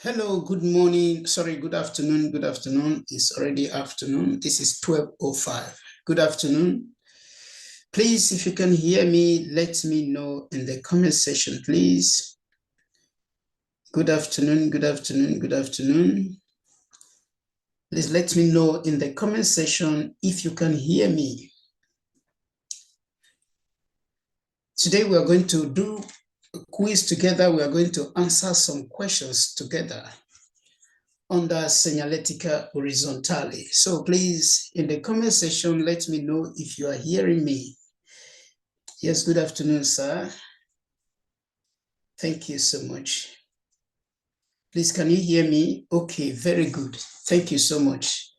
Hello, good morning. Sorry, good afternoon. Good afternoon. It's already afternoon. This is 12:05. Good afternoon. Please, if you can hear me, let me know in the comment section, please. Good afternoon. Good afternoon. Good afternoon. Please let me know in the comment section if you can hear me. Today we are going to do a quiz together. We are going to answer some questions together under Segnaletiaca Orizzontale. So please, in the comment section, let me know if you are hearing me. Yes, good afternoon, sir. Thank you so much. Please, can you hear me? Okay, very good. Thank you so much.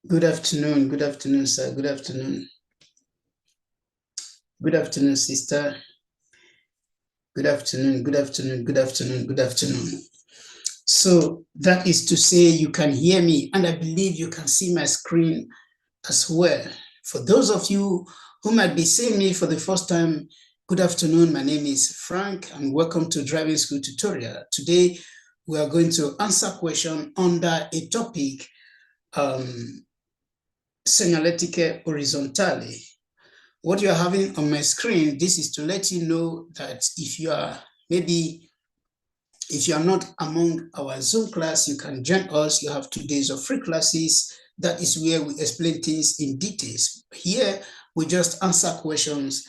Good afternoon, sir. Good afternoon. Good afternoon, sister. Good afternoon, good afternoon, good afternoon, good afternoon. So that is to say you can hear me, and I believe you can see my screen as well. For those of you who might be seeing me for the first time, good afternoon. My name is Frank, and welcome to Driving School Tutorial. Today, we are going to answer questions under a topic, Segnaletiaca Orizzontale. What you are having on my screen, this is to let you know that if you are not among our Zoom class, you can join us. You have 2 days of free classes. That is where we explain things in details. Here, we just answer questions,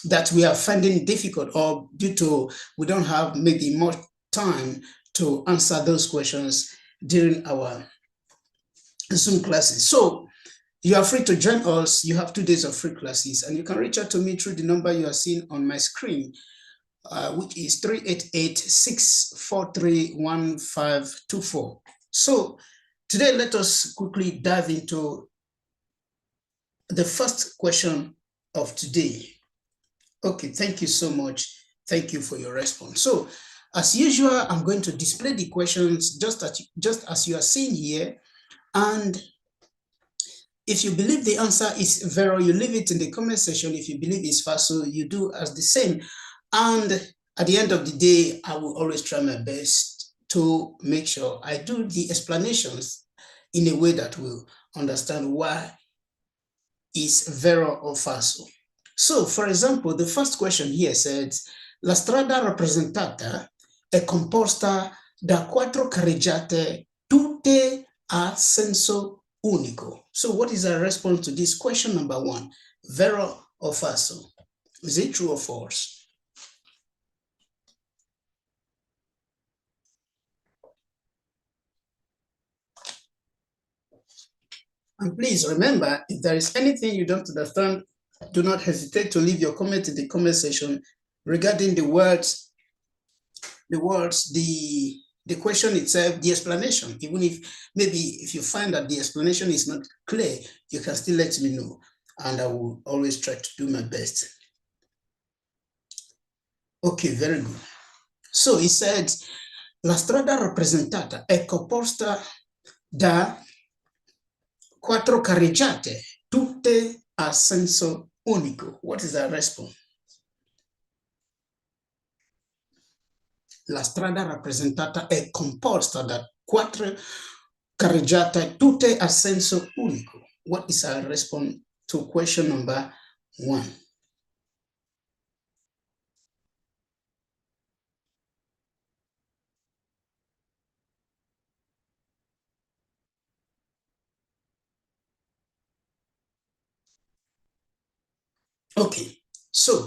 that we are finding difficult, or due to we don't have maybe more time to answer those questions during our Zoom classes. So you are free to join us. You have 2 days of free classes, and you can reach out to me through the number you are seeing on my screen, which is 388-643-1524. So today, let us quickly dive into the first question of today. Okay, thank you so much. Thank you for your response. So, as usual, I'm going to display the questions just as you are seeing here. And if you believe the answer is vero, you leave it in the comment section. If you believe it's falso, you do as the same. And at the end of the day, I will always try my best to make sure I do the explanations in a way that will understand why is vero or falso. So, for example, the first question here says, la strada rappresentata è composta da 4 carreggiate tutte a senso unico. So what is our response to this question number 1? Vero or falso? Is it true or false? And please remember, if there is anything you don't understand, do not hesitate to leave your comment in the comment section regarding the question itself, the explanation. Even if if you find that the explanation is not clear, you can still let me know, and I will always try to do my best. Okay, very good. So he said, la strada rappresentata è composta da 4 carreggiate, tutte a senso unico. What is the response? La strada rappresentata è composta da 4 carreggiate, tutte a senso unico. What is our response to question number 1? Okay, so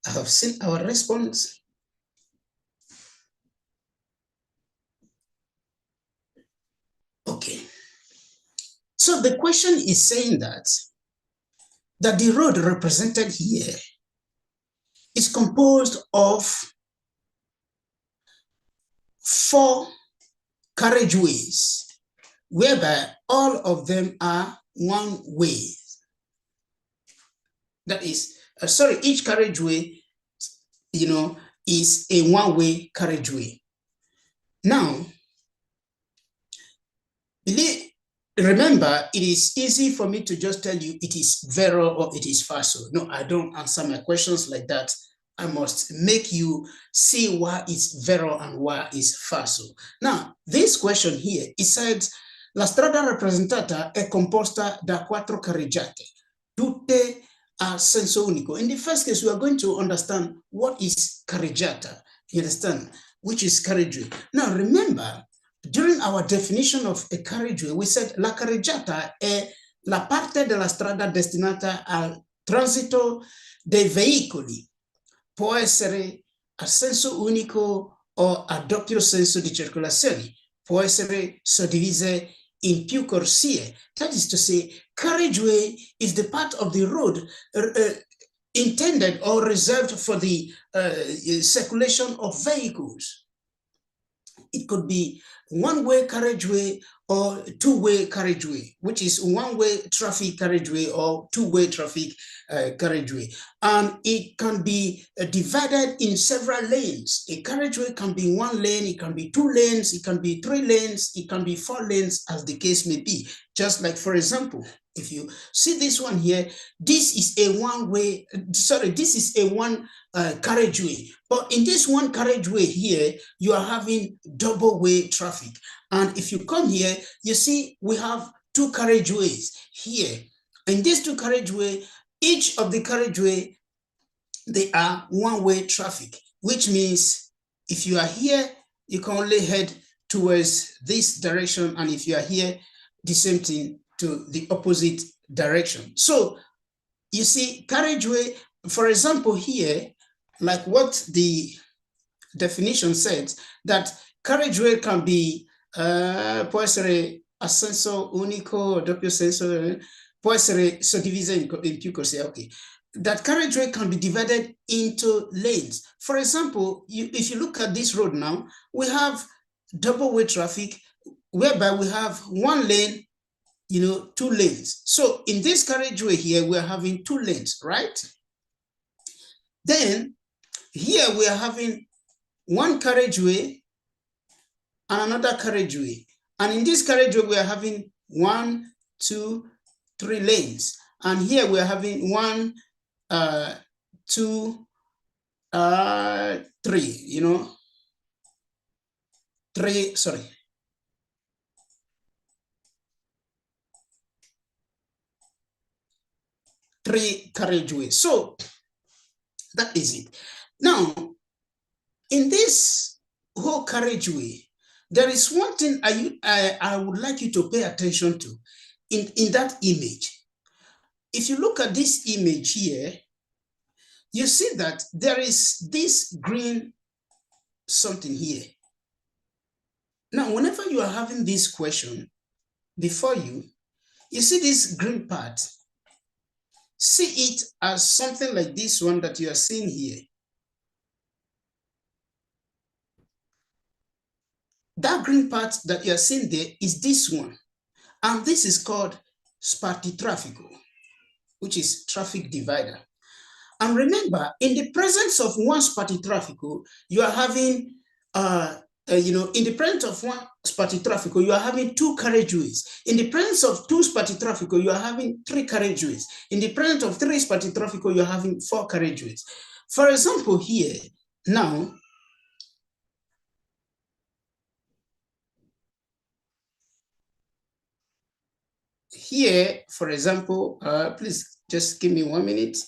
I have seen our response. Okay, so the question is saying that the road represented here is composed of 4 carriageways, whereby all of them are one way. That is, each carriageway, is a one-way carriageway. Now, remember, it is easy for me to just tell you it is vero or it is falso. No, I don't answer my questions like that. I must make you see why it's vero and why it's falso. Now, this question here, it says, la strada rappresentata è composta da quattro carreggiate, tutte a senso unico. In the first case, we are going to understand what is carreggiata, you understand, which is carriageway. Now, remember, during our definition of a carriageway, we said la carreggiata è la parte della strada destinata al transito dei veicoli. Può essere a senso unico o a doppio senso di circolazione. Può essere suddivisa in più corsie. That is to say, carriageway is the part of the road intended or reserved for the circulation of vehicles. It could be one-way carriageway or two-way carriageway, which is one-way traffic carriageway or two-way traffic carriageway. And it can be divided in several lanes. A carriageway can be one lane, it can be two lanes, it can be three lanes, it can be four lanes, as the case may be. Just like, for example, if you see this one here, this is a one-way, sorry, this is a one carriageway. But in this one carriageway here, you are having double-way traffic. And if you come here, you see we have two carriageways here. In these two carriageways, each of the carriageway, they are one-way traffic, which means if you are here, you can only head towards this direction. And if you are here, the same thing to the opposite direction. So you see carriageway, for example, here, like what the definition said, that carriageway can be può essere a senso unico, doppio senso, può essere suddivisa in più corsie. Okay. That carriageway can be divided into lanes. For example, if you look at this road now, we have double-way traffic, whereby we have one lane, you know, two lanes. So in this carriageway here, we're having two lanes, right? Then here we are having one carriageway and another carriageway. And in this carriageway, we are having 1, 2, 3 lanes. And here we are having 1, 2, 3, you know, 3, sorry. 3 carriageways. So that is it. Now, in this whole carriageway, there is one thing I would like you to pay attention to in that image. If you look at this image here, you see that there is this green something here. Now, whenever you are having this question before you, you see this green part. See it as something like this one that you are seeing here. That green part that you are seeing there is this one. And this is called spartitraffico, which is traffic divider. And remember, in the presence of one spartitraffico, you are having, in the presence of one spartitraffico, you are having 2 carriageways. In the presence of 2 spartitraffico, you are having 3 carriageways. In the presence of 3 spartitraffico, you are having 4 carriageways. For example, here, now, here, for example, please just give me 1 minute.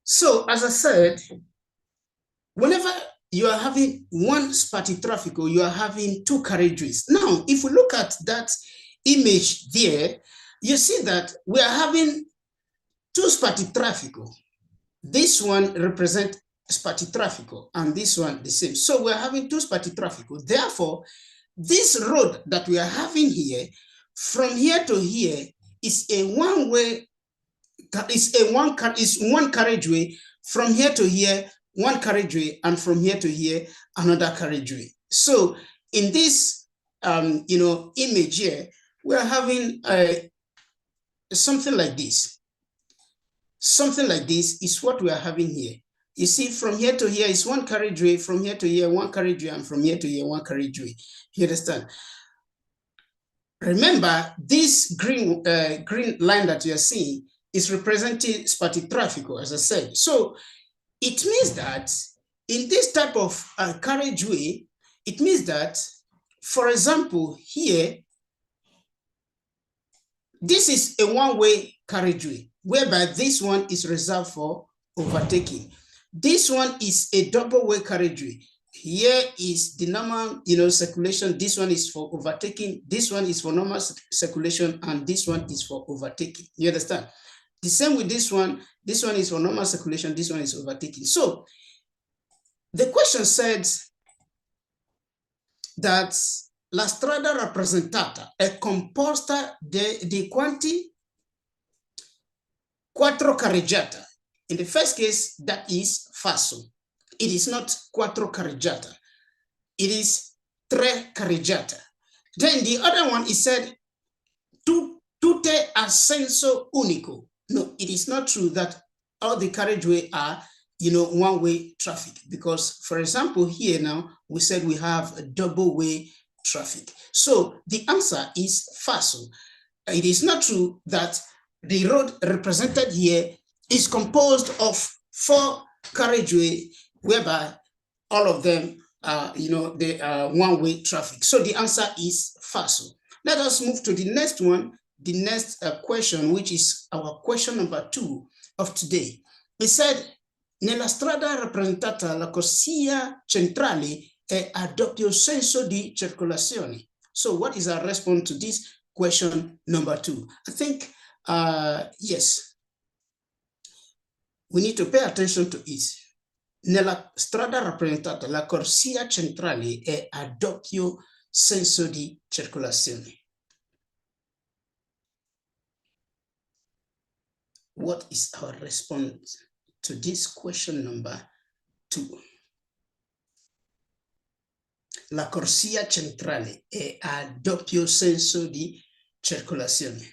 So, as I said, whenever you are having one spartitraffico, you are having 2 carriageways. Now, if we look at that image there, you see that we are having 2 spartitraffico. This one represents spartitraffico, and this one the same. So we're having two spartitraffico. Therefore, this road that we are having here, from here to here, is a one-way, is one carriageway. From here to here, one carriageway, and from here to here, another carriageway. So in this, image here, we are having something like this. Something like this is what we are having here. You see, from here to here is one carriageway, from here to here, one carriageway, and from here to here, one carriageway. You understand? Remember, this green line that you are seeing is representing spartitraffico, as I said. So it means that in this type of carriageway, it means that, for example, here, this is a one-way carriageway, whereby this one is reserved for overtaking. This one is a double-way carriageway. Here is the normal, circulation. This one is for overtaking. This one is for normal circulation, and this one is for overtaking. You understand? The same with this one. This one is for normal circulation. This one is overtaking. So the question says that la strada rappresentata è composta di quanti? Quattro carreggiata. In the first case, that is falso. It is not quattro carreggiata. It is tre carreggiata. Then the other one is said tutte a senso unico. No, it is not true that all the carriageway are one-way traffic, because, for example, here now we said we have a double-way traffic. So the answer is falso. It is not true that the road represented here is composed of four carriageway, whereby all of them are, they are one-way traffic. So the answer is falso. Let us move to the next one, the next question, which is our question number 2 of today. It said, nella strada rappresentata la corsia centrale è a doppio senso di circolazione. So what is our response to this question number 2? I think, yes, we need to pay attention to it. Nella strada rappresentata la corsia centrale è a doppio senso di circolazione. What is our response to this question number 2? La corsia centrale è a doppio senso di circolazione.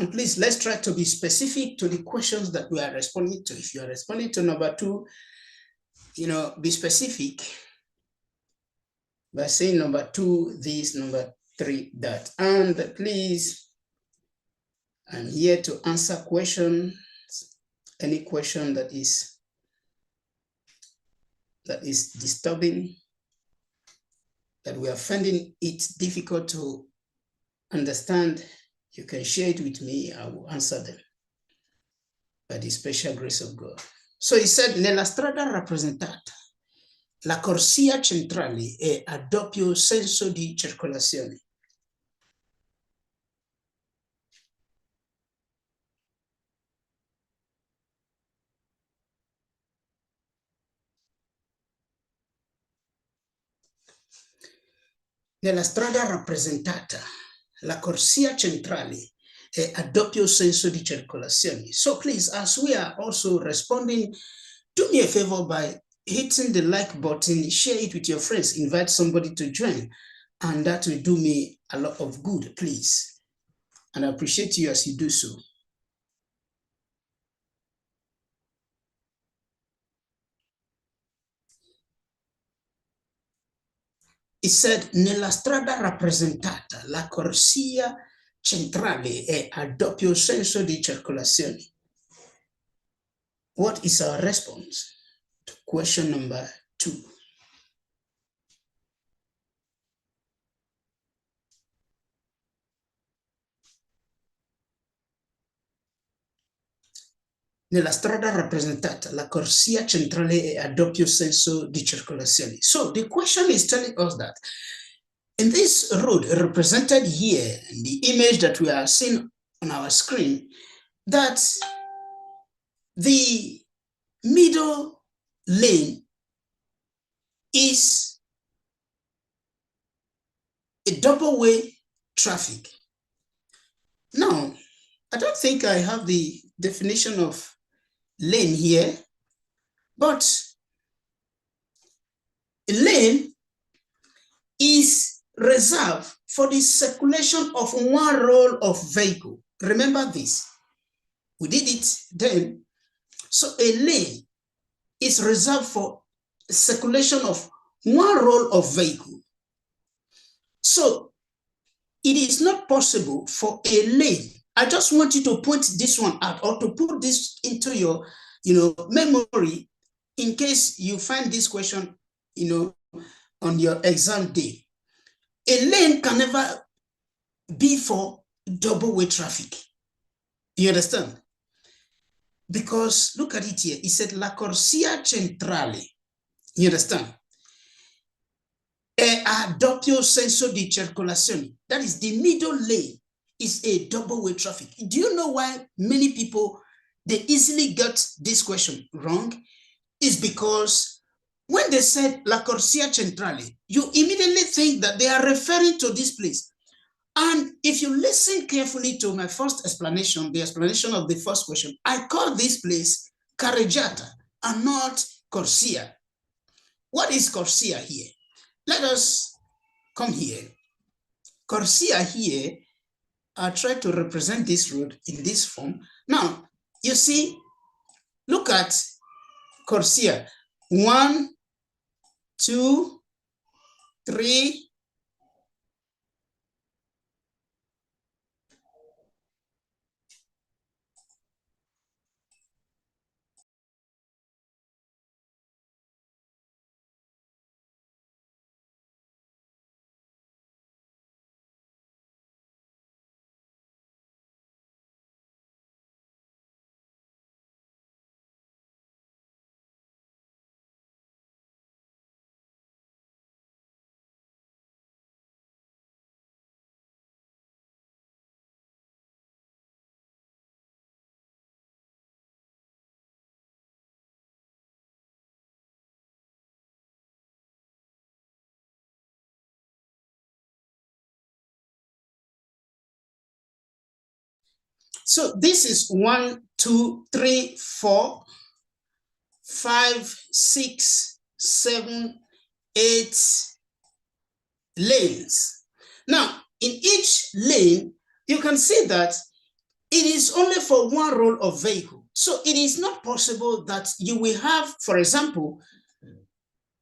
And please, let's try to be specific to the questions that we are responding to. If you are responding to number 2, be specific by saying number 2, this, number 3, that. And please, I'm here to answer questions, any question that is disturbing, that we are finding it difficult to understand. You can share it with me. I will answer them by the special grace of God. So he said, nella strada rappresentata, la corsia centrale è a doppio senso di circolazione. Nella strada rappresentata, la corsia centrale è a doppio senso di circolazione. So please, as we are also responding, do me a favor by hitting the like button, share it with your friends, invite somebody to join, and that will do me a lot of good, please. And I appreciate you as you do so. It said, nella strada rappresentata, la corsia centrale è a doppio senso di circolazione. What is our response to question number 2? nella strada rappresentata, la corsia centrale è a doppio senso di circolazione. So the question is telling us that in this road represented here, in the image that we are seeing on our screen, that the middle lane is a double-way traffic. Now, I don't think I have the definition of lane here, but a lane is reserved for the circulation of one row of vehicle. Remember this. We did it then. So a lane is reserved for circulation of one row of vehicle. So it is not possible for a lane. I just want you to point this one out or to put this into your memory in case you find this question on your exam day. A lane can never be for double-way traffic. You understand? Because look at it here. It said la corsia centrale. You understand? È a doppio senso di circolazione. That is, the middle lane is a double-way traffic. Do you know why many people, they easily get this question wrong? It's because when they said la corsia centrale, you immediately think that they are referring to this place. And if you listen carefully to my first explanation, the explanation of the first question, I call this place carreggiata and not corsia. What is corsia here? Let us come here. Corsia here, I try to represent this road in this form. Now, you see, look at corsia. 1, 2, 3, so this is 1, 2, 3, 4, 5, 6, 7, 8 lanes. Now, in each lane, you can see that it is only for one row of vehicle. So it is not possible that you will have, for example,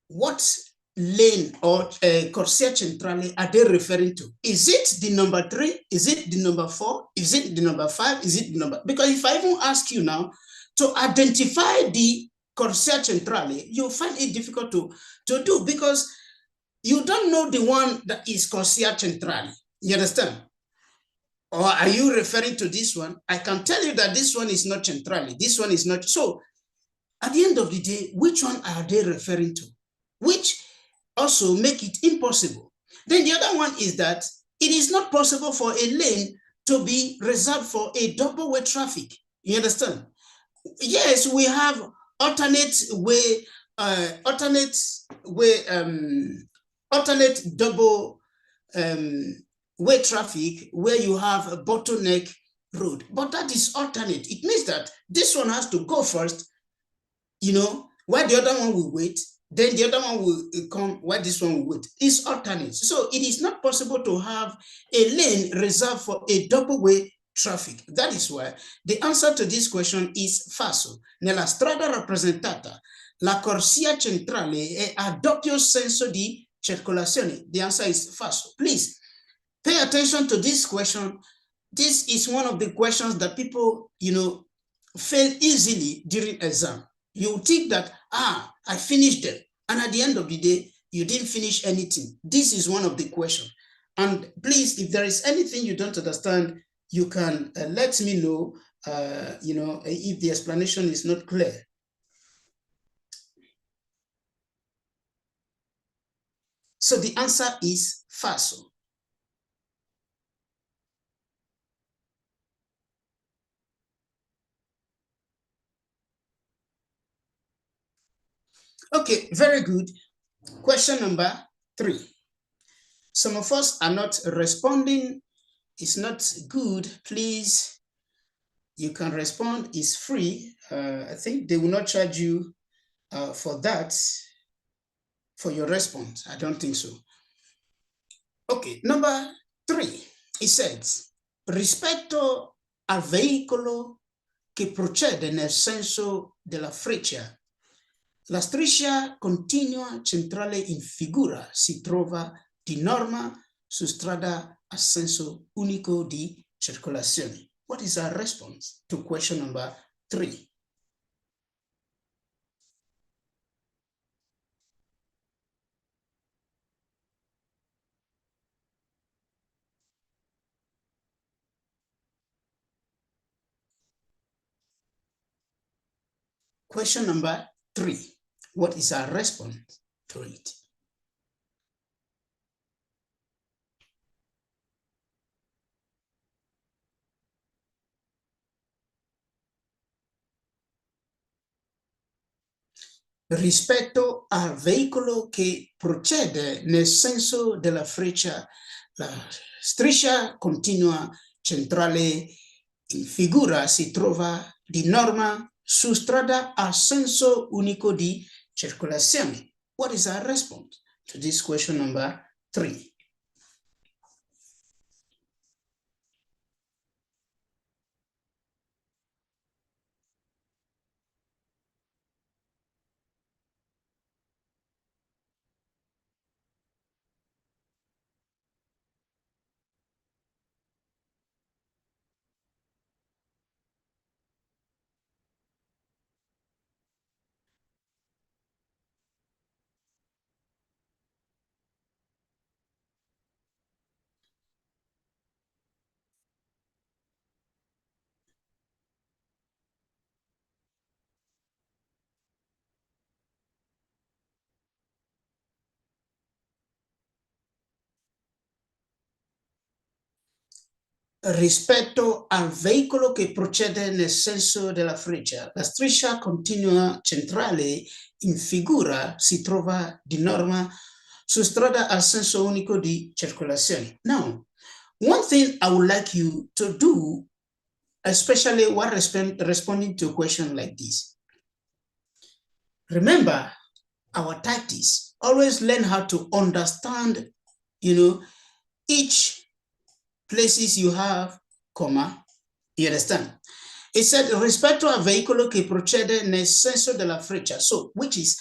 what lane or corsia centrale are they referring to? Is it the number 3? Is it the number 4? Is it the number 5? Is it the number? Because if I even ask you now to identify the corsia centrale, you'll find it difficult to do because you don't know the one that is corsia centrale. You understand? Or are you referring to this one? I can tell you that this one is not centrale. This one is not. So at the end of the day, which one are they referring to? Which also make it impossible. Then the other one is that it is not possible for a lane to be reserved for a double-way traffic. You understand? Yes, we have alternate double way traffic where you have a bottleneck road, but that is alternate. It means that this one has to go first, while the other one will wait, then the other one will come while this one will wait. It's alternate. So it is not possible to have a lane reserved for a double-way traffic. That is why the answer to this question is falso. Nella strada rappresentata, la corsia centrale è a doppio senso di circolazione. The answer is falso. Please pay attention to this question. This is one of the questions that people, fail easily during exam. You think that, I finished them. And at the end of the day, you didn't finish anything. This is one of the questions. And please, if there is anything you don't understand, you can let me know if the explanation is not clear. So the answer is falso. Okay, very good. Question number 3. Some of us are not responding. It's not good. Please, you can respond. It's free. I think they will not charge you for that, for your response. I don't think so. Okay, number 3. It says, rispetto al veicolo che procede nel senso della freccia, la striscia continua centrale in figura si trova di norma su strada a senso unico di circolazione. What is our response to question number 3? Question number 3. What is our response to it? Rispetto al veicolo che procede nel senso della freccia, la striscia continua centrale in figura si trova di norma su strada a senso unico di circolazione. What is our response to this question number 3? Rispetto al veicolo che procede nel senso della freccia, la striscia continua centrale in figura si trova di norma su strada a senso unico di circolazione. Now, one thing I would like you to do, especially while responding to a question like this, remember our tactics. Always learn how to understand, each places you have, comma, you understand? It said, rispetto al veicolo che procede nel senso della freccia. So, which is,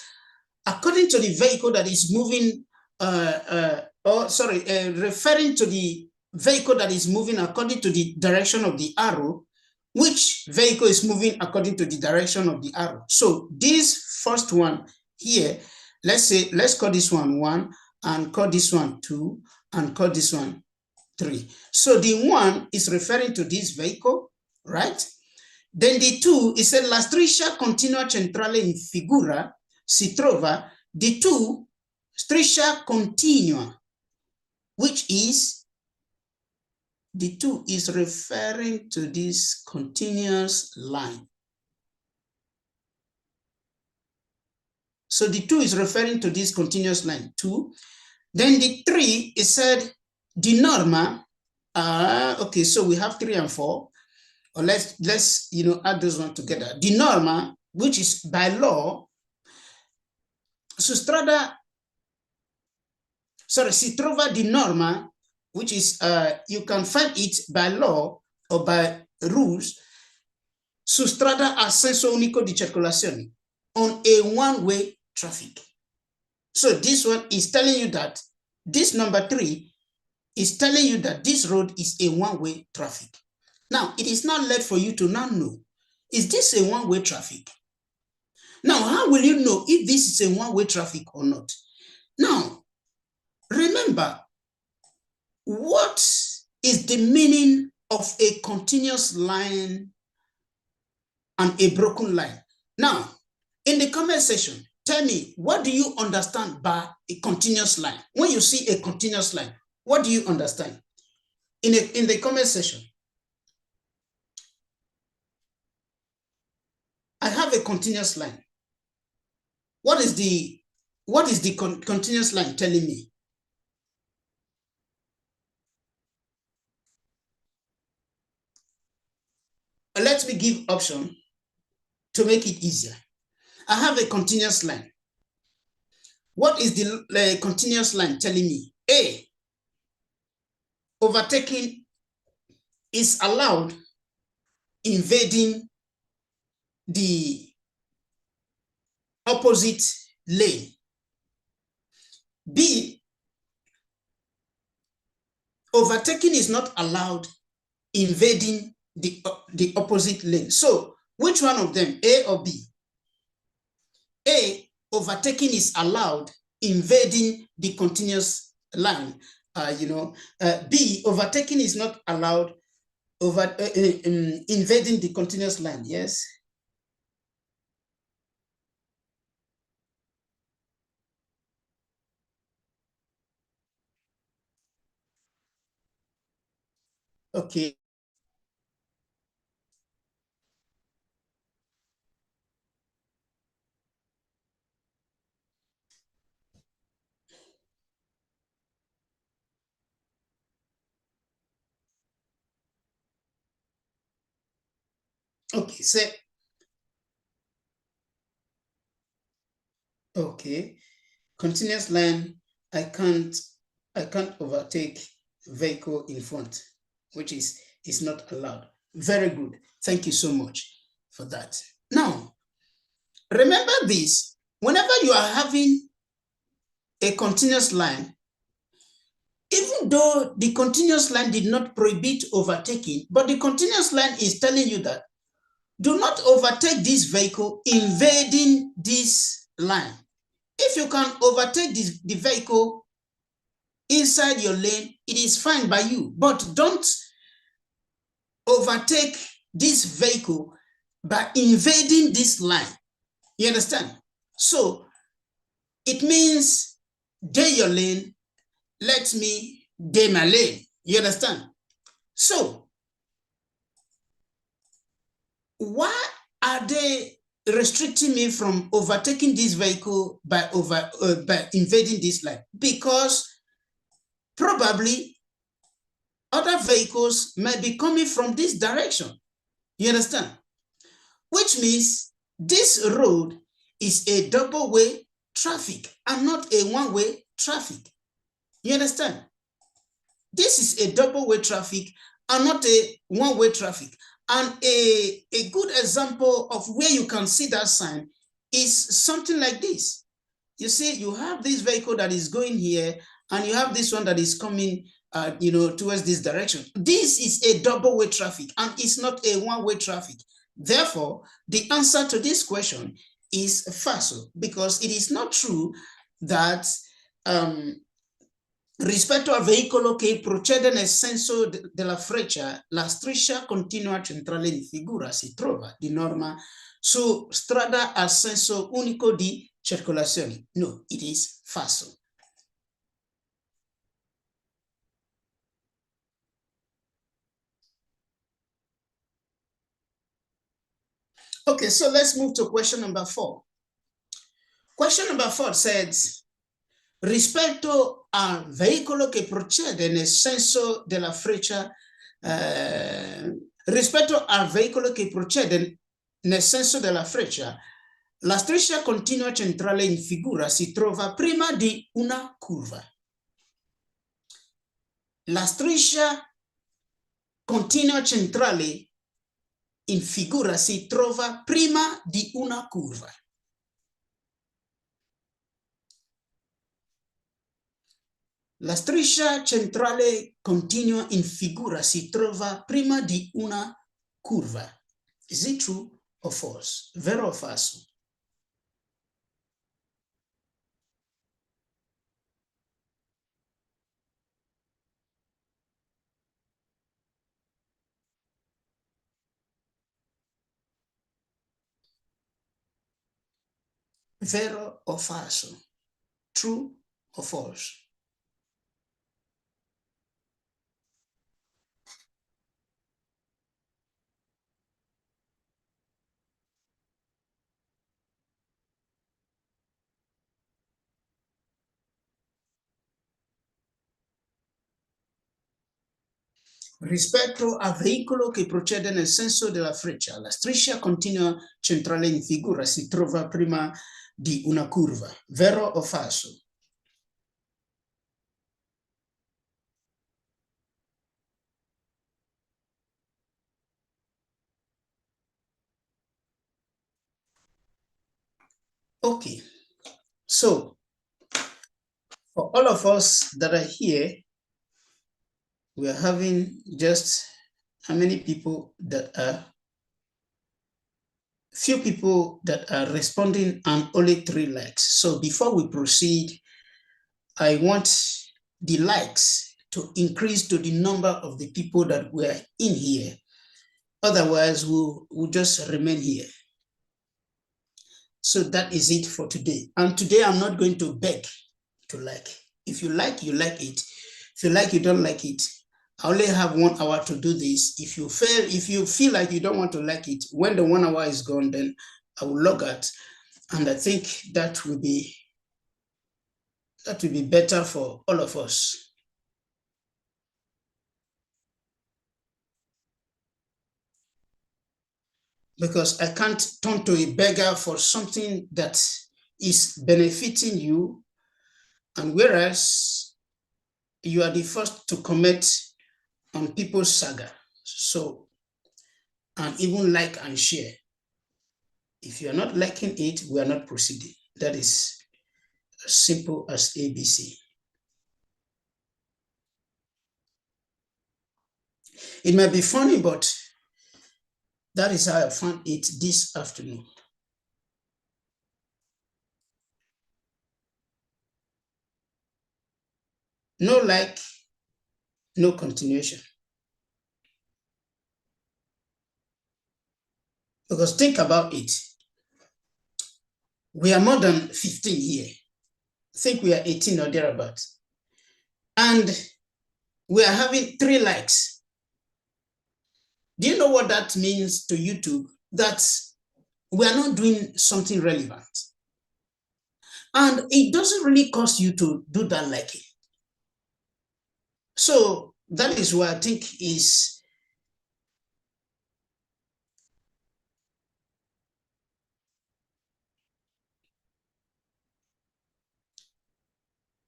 according to the vehicle that is moving, referring to the vehicle that is moving according to the direction of the arrow, which vehicle is moving according to the direction of the arrow? So, this first one here, let's call this one 1, and call this one 2, and call this one 3. So the 1 is referring to this vehicle, right? Then the 2 is la striscia continua centrale in figura si trova. The 2, striscia continua, which is, the 2 is referring to this continuous line. So the 2 is referring to this continuous line, 2. Then the 3 is said, di norma, okay, so we have 3 and 4. Or let's add those one together. Di norma, which is by law, si trova di norma, which is you can find it by law or by rules, su strada a senso unico di circolazione, on a one-way traffic. So this one is telling you that this number 3 is telling you that this road is a one-way traffic. Now, it is not left for you to now know, is this a one-way traffic? Now, how will you know if this is a one-way traffic or not? Now, remember, what is the meaning of a continuous line and a broken line. Now, in the comment section, tell me, what do you understand by a continuous line? When you see a continuous line, what do you understand? In the comment section, I have a continuous line. What is the continuous line telling me? Let me give option to make it easier. I have a continuous line. What is the continuous line telling me? A, overtaking is allowed, invading the opposite lane. B, overtaking is not allowed, invading the opposite lane. So which one of them, A or B? A, overtaking is allowed, invading the continuous line. B, overtaking is not allowed, invading the continuous line. Yes. Okay. Okay. Say. Okay. Continuous line. I can't overtake vehicle in front, which is not allowed. Very good. Thank you so much for that. Now, remember this. Whenever you are having a continuous line, even though the continuous line did not prohibit overtaking, but the continuous line is telling you that do not overtake this vehicle invading this line. If you can overtake the vehicle inside your lane, it is fine by you, but don't overtake this vehicle by invading this line. You understand? So it means day your lane, let me day my lane. You understand? So why are they restricting me from overtaking this vehicle by invading this line? Because probably other vehicles might be coming from this direction. You understand? Which means this road is a double-way traffic and not a one-way traffic. You understand? This is a double-way traffic and not a one-way traffic. And a good example of where you can see that sign is something like this. You see, you have this vehicle that is going here, and you have this one that is coming, towards this direction. This is a double-way traffic, and it's not a one-way traffic. Therefore, the answer to this question is falso, because it is not true that rispetto al veicolo che procede nel senso della freccia, la striscia continua centrale di figura si trova di norma su strada a senso unico di circolazione. No, it is falso. Okay, so let's move to question number 4. Question number 4 says, rispetto al veicolo che procede nel senso della freccia, rispetto al veicolo che procede nel senso della freccia, la striscia continua centrale in figura si trova prima di una curva. La striscia continua centrale in figura si trova prima di una curva. La striscia centrale continua in figura si trova prima di una curva. Is it true or false? Vero o falso? Vero or falso? True or false? Rispetto a veicolo che procede nel senso della freccia, la striscia continua centrale in figura si trova prima di una curva. Vero o falso? Okay. So, for all of us that are here, we are having just how many people that are few people that are responding and only 3 likes. So before we proceed, I want the likes to increase to the number of the people that were in here. Otherwise, we'll just remain here. So that is it for today. And today I'm not going to beg to like. If you like, you like it. If you like, you don't like it. I only have 1 hour to do this. If you feel like you don't want to like it, when the 1 hour is gone, then I will log out. And I think that will be better for all of us. Because I can't turn to a beggar for something that is benefiting you, and whereas you are the first to comment on people's saga. So, and even like and share. If you're not liking it, we are not proceeding. That is as simple as ABC. It might be funny, but that is how I found it this afternoon. No like, no continuation. Because think about it. We are more than 15 here. I think we are 18 or thereabouts. And we are having 3 likes. Do you know what that means to YouTube? That we are not doing something relevant. And it doesn't really cost you to do that liking. So that is why I think is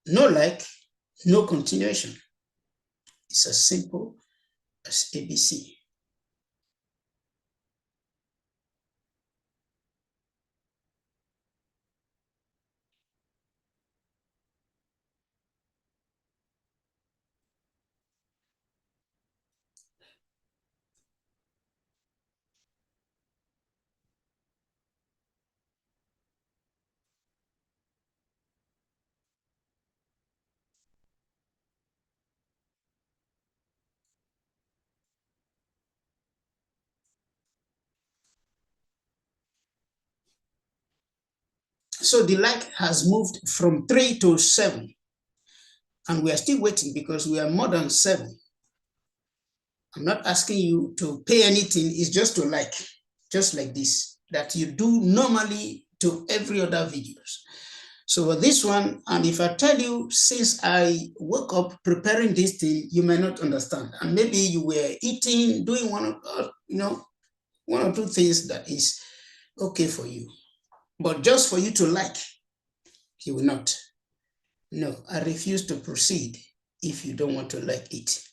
no like, no continuation. It's as simple as ABC. So the like has moved from 3 to 7. And we are still waiting because we are more than 7. I'm not asking you to pay anything. It's just to like, just like this, that you do normally to every other videos. So for this one, and if I tell you, since I woke up preparing this thing, you may not understand. And maybe you were eating, doing one or two things that is okay for you. But just for you to like, you will not. No, I refuse to proceed if you don't want to like it.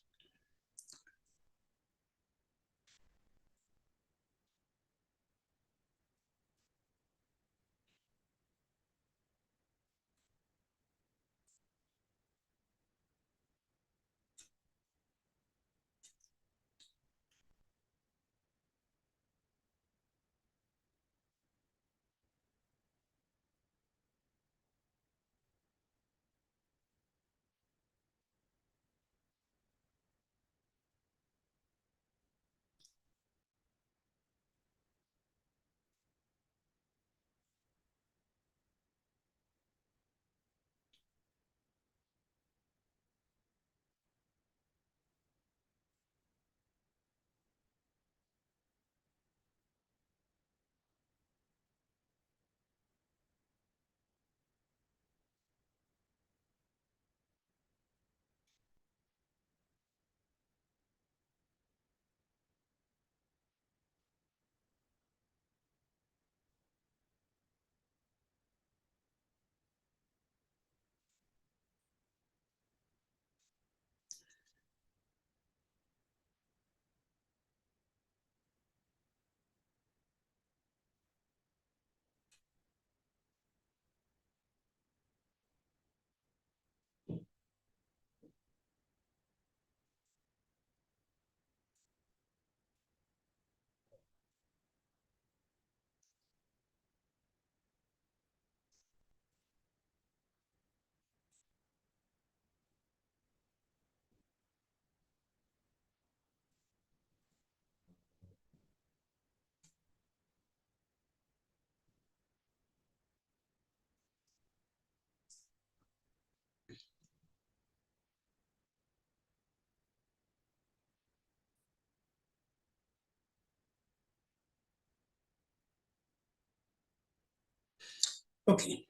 Okay.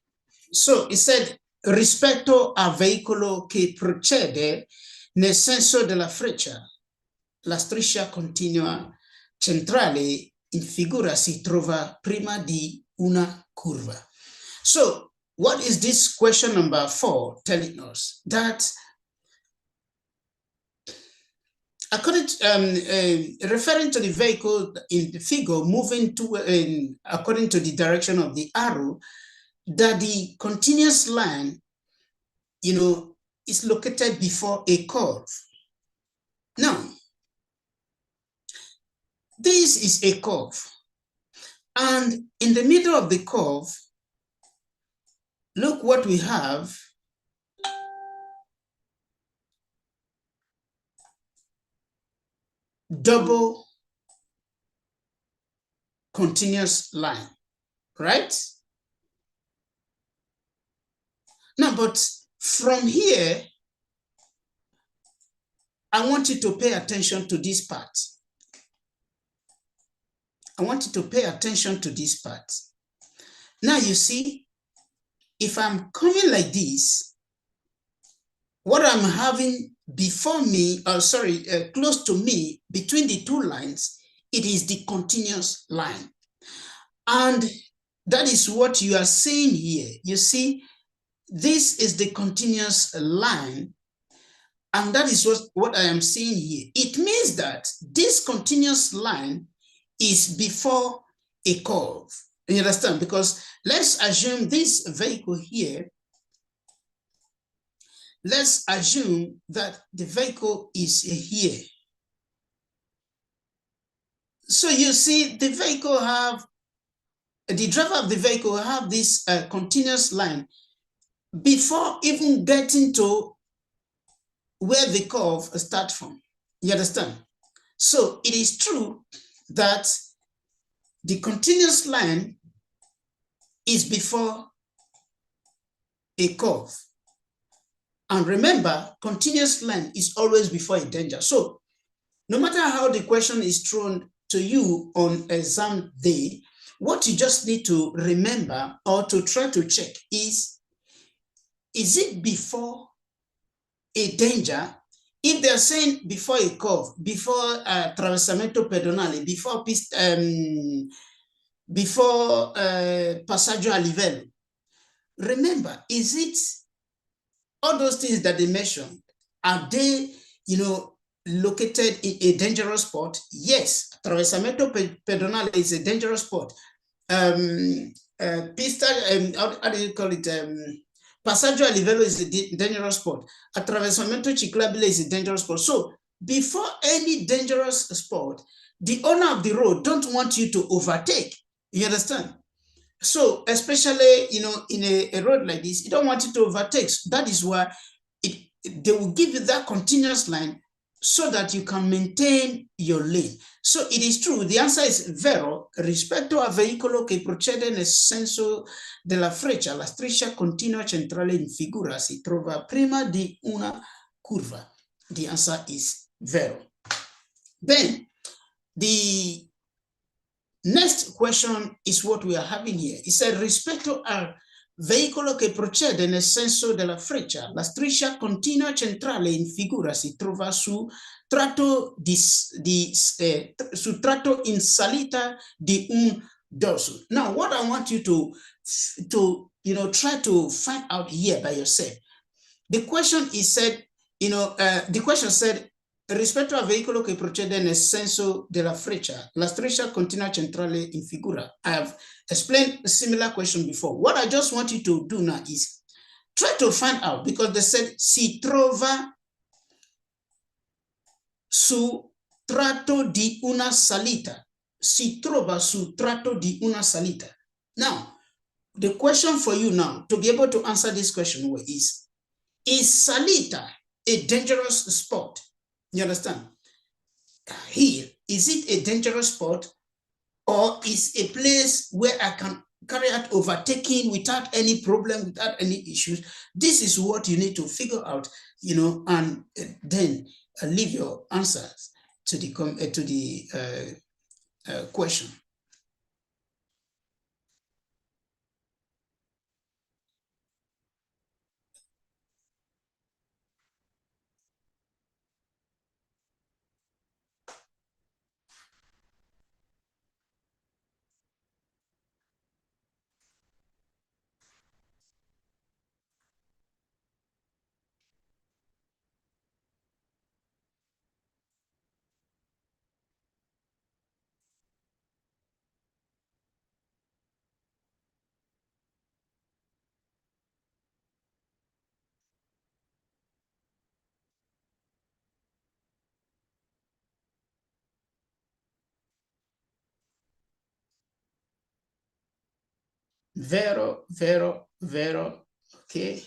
So it said, rispetto a veicolo che procede nel senso della freccia, la striscia continua centrale in figura si trova prima di una curva. So what is this question number 4 telling us? That according to, referring to the vehicle in the figure moving to according to the direction of the arrow, that the continuous line, is located before a curve. Now, this is a curve, and in the middle of the curve, look what we have. Double continuous line, right? Now, but from here, I want you to pay attention to this part. I want you to pay attention to this part. Now, you see, if I'm coming like this, what I'm having before me, close to me, between the two lines, it is the continuous line. And that is what you are seeing here. You see, this is the continuous line, and that is what I am seeing here. It means that this continuous line is before a curve. You understand? Because let's assume this vehicle here, let's assume that the vehicle is here. So you see, the driver of the vehicle have this continuous line before even getting to where the curve starts from. You understand? So it is true that the continuous line is before a curve. And remember, continuous line is always before a danger. So no matter how the question is thrown to you on exam day, what you just need to remember or to try to check is it before a danger? If they're saying before a curve, before attraversamento pedonale, before passaggio a livello, remember, is it all those things that they mentioned, are they, located in a dangerous spot? Yes, attraversamento pedonale is a dangerous spot. Pista, how do you call it? Passaggio a livello is a dangerous spot. Attraversamento ciclabile is a dangerous spot. So before any dangerous spot, the owner of the road don't want you to overtake. You understand? So especially, in a road like this, you don't want it to overtake. That is why they will give you that continuous line so that you can maintain your lane. So it is true. The answer is vero. Rispetto a veicolo che procede nel senso della freccia, la striscia continua centrale in figura si trova prima di una curva. The answer is vero. Then the next question is what we are having here. It said, rispetto al veicolo che procede nel senso della freccia, la striscia continua centrale in figura si trova su tratto in salita di un dorso. Now, what I want you to try to find out here by yourself. The question is said, the question said, rispetto al veicolo che procede nel senso della freccia, la striscia continua centrale in figura. I have explained a similar question before. What I just want you to do now is try to find out, because they said si trova su tratto di una salita. Si trova su tratto di una salita. Now, the question for you now, to be able to answer this question is salita a dangerous spot? You understand? Here, is it a dangerous spot, or is a place where I can carry out overtaking without any problem, without any issues? This is what you need to figure out, and then leave your answers to the question. Vero, vero, vero. Okay.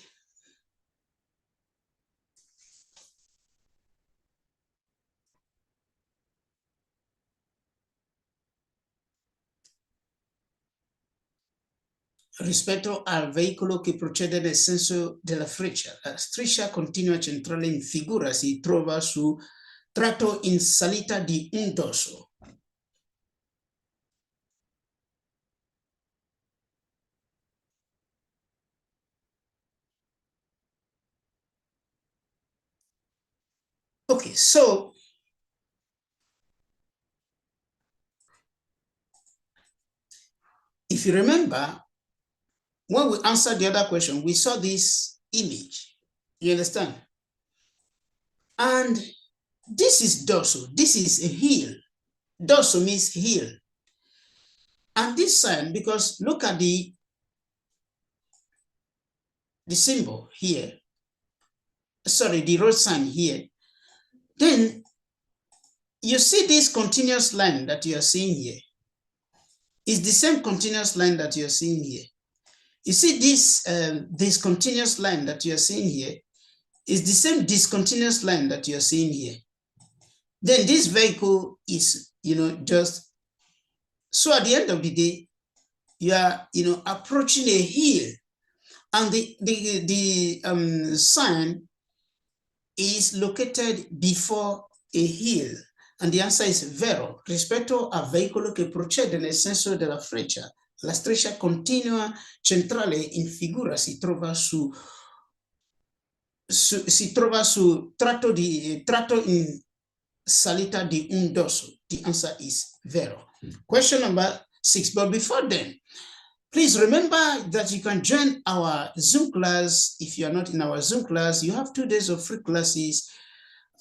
Rispetto al veicolo che procede nel senso della freccia, la striscia continua centrale in figura si trova su tratto in salita di un dorso. Okay, so if you remember, when we answered the other question, we saw this image. You understand? And this is dorso. This is a heel. Dorso means heel. And this sign, because look at the symbol here. Sorry, the road sign here. Then you see this continuous line that you are seeing here. It's the same continuous line that you're seeing here. You see this continuous line that you're seeing here is the same discontinuous line that you're seeing here. Then this vehicle is, just, so at the end of the day, you are, approaching a hill, and the sign is located before a hill. And the answer is vero. Rispetto a veicolo che procede nel senso della freccia, la striscia continua centrale in figura si trova su tratto in salita di un dorso. The answer is vero. Question number 6. But before then, please remember that you can join our Zoom class. If you are not in our Zoom class, you have 2 days of free classes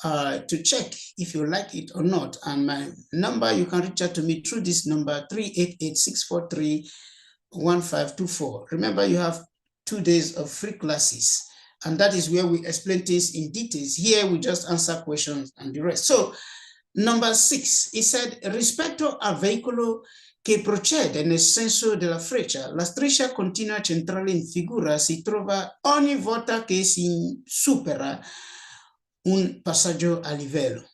to check if you like it or not. And my number, you can reach out to me through this number, 388-643-1524. Remember, you have 2 days of free classes, and that is where we explain things in details. Here, we just answer questions and the rest. So, number 6, he said, rispetto al veicolo che procede nel senso della freccia, la striscia continua centrale in figura si trova ogni volta che si supera un passaggio a livello.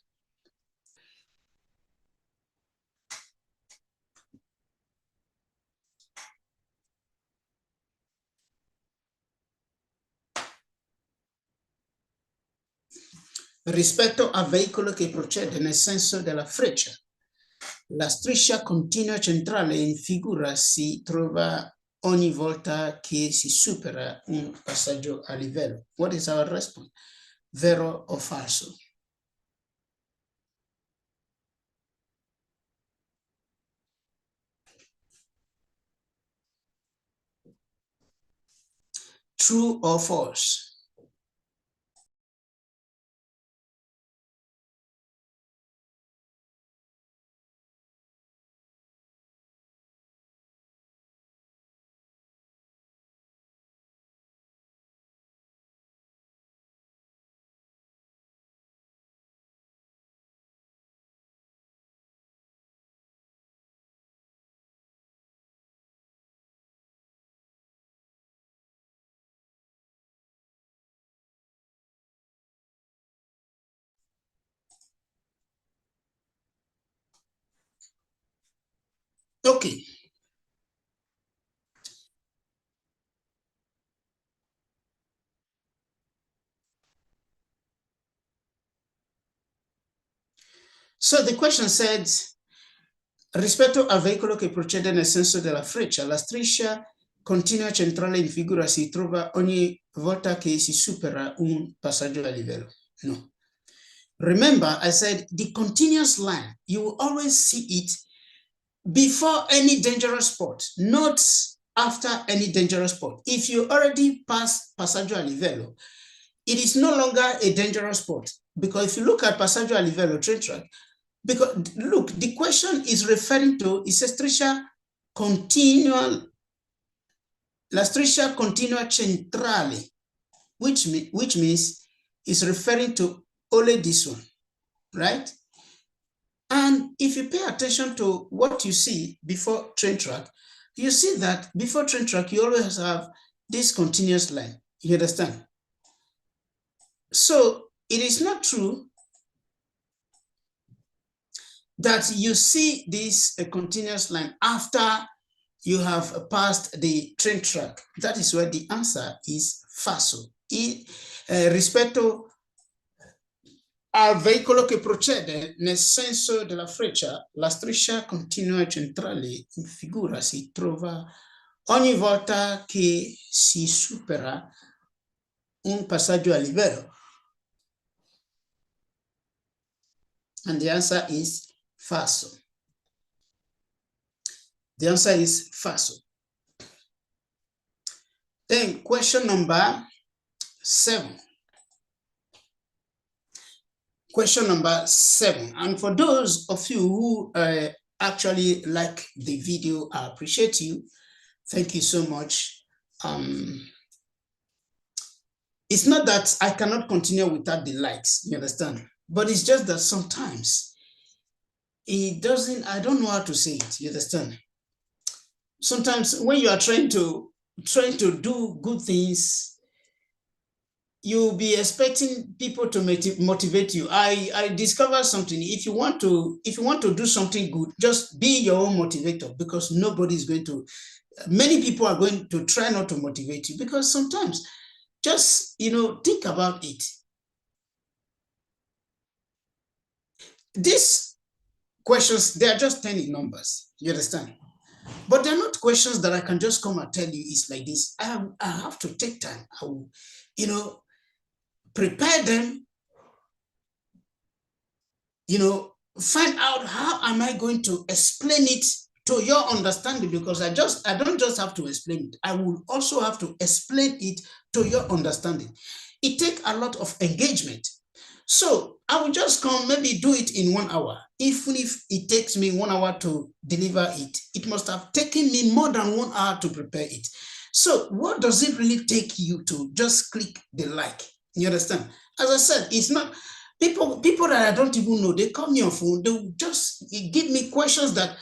Rispetto al veicolo che procede nel senso della freccia, la striscia continua centrale in figura si trova ogni volta che si supera un passaggio a livello. What is our response? Vero o falso? True or false? Okay. So the question said, rispetto al veicolo che procede nel senso della freccia, la striscia continua centrale in figura si trova ogni volta che si supera un passaggio a livello. No. Remember, I said the continuous line, you will always see it before any dangerous spot, not after any dangerous spot. If you already pass passaggio a livello, it is no longer a dangerous spot, because if you look at passaggio a livello train track, because look, the question is referring to is a striscia continua, la striscia continua centrale, which means it's referring to only this one, right? And if you pay attention to what you see before train track, you see that before train track, you always have this continuous line. You understand? So it is not true that you see this continuous line after you have passed the train track. That is where the answer is falso. Rispetto al veicolo che procede nel senso della freccia, la striscia continua centrale in figura si trova ogni volta che si supera un passaggio a livello. And the answer is falso. The answer is falso. Then question number 7. Question number 7. And for those of you who actually like the video, I appreciate you. Thank you so much. It's not that I cannot continue without the likes, you understand? But it's just that sometimes it doesn't, I don't know how to say it, you understand? Sometimes when you are trying to do good things, you'll be expecting people to motivate you. I discovered something. If you want to do something good, just be your own motivator, because nobody's going to, many people are going to try not to motivate you, because sometimes just, think about it. These questions, they are just 10 in numbers, you understand? But they're not questions that I can just come and tell you it's like this. I have to take time. I will, prepare them, find out how am I going to explain it to your understanding, because I don't just have to explain it. I will also have to explain it to your understanding. It takes a lot of engagement. So I will just come, maybe do it in 1 hour. Even if it takes me 1 hour to deliver it, it must have taken me more than 1 hour to prepare it. So what does it really take you to just click the like? You understand? As I said, it's not people that I don't even know. They call me on phone. They will just give me questions that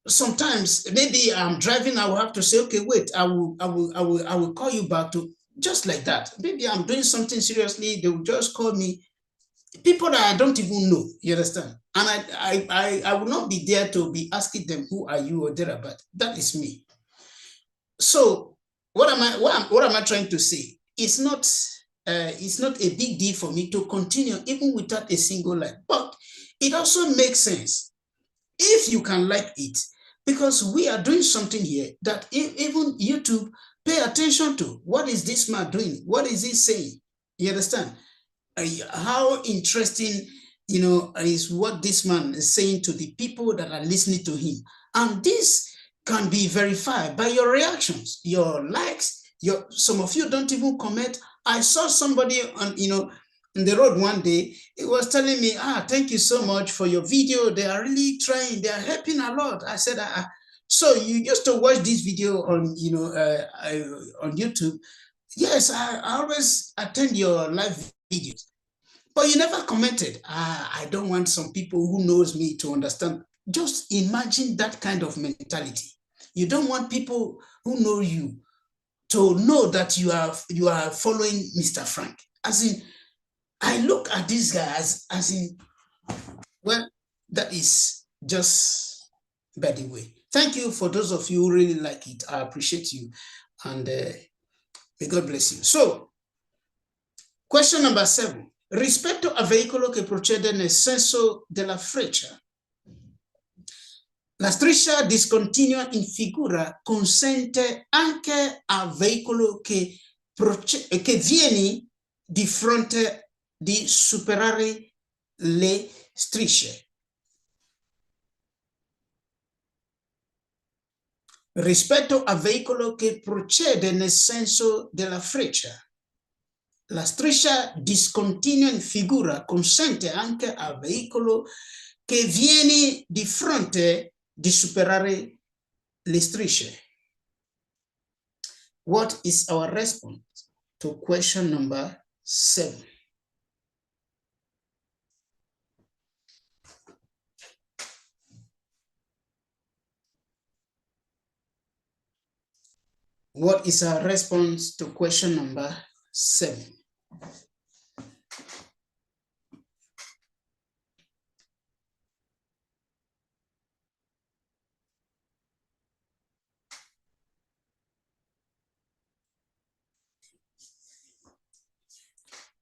sometimes maybe I'm driving. I will have to say, okay, wait. I will call you back to just like that. Maybe I'm doing something seriously. They will just call me. People that I don't even know, you understand? And I will not be there to be asking them, who are you or thereabout. That is me. So what am I trying to say? It's not a big deal for me to continue even without a single like, but it also makes sense if you can like it, because we are doing something here that even YouTube pay attention to. What is this man doing? What is he saying? You understand? How interesting, is what this man is saying to the people that are listening to him. And this can be verified by your reactions, your likes. Some of you don't even comment. I saw somebody on, in the road one day. It was telling me, thank you so much for your video. They are really trying. They are helping a lot. I said, so you used to watch this video on, on YouTube? Yes, I always attend your live videos. But you never commented. I don't want some people who knows me to understand. Just imagine that kind of mentality. You don't want people who know you to know that you are following Mr. Frank. As in, I look at these guys as in, well, that is just by the way. Thank you for those of you who really like it. I appreciate you. And may God bless you. So, question number 7. Rispetto a veicolo che procede nel senso della freccia, la striscia discontinua in figura consente anche al veicolo che viene di fronte di superare le strisce. Rispetto al veicolo che procede nel senso della freccia, la striscia discontinua in figura consente anche al veicolo che viene di fronte di superare le strisce. What is our response to question number 7? What is our response to question number 7?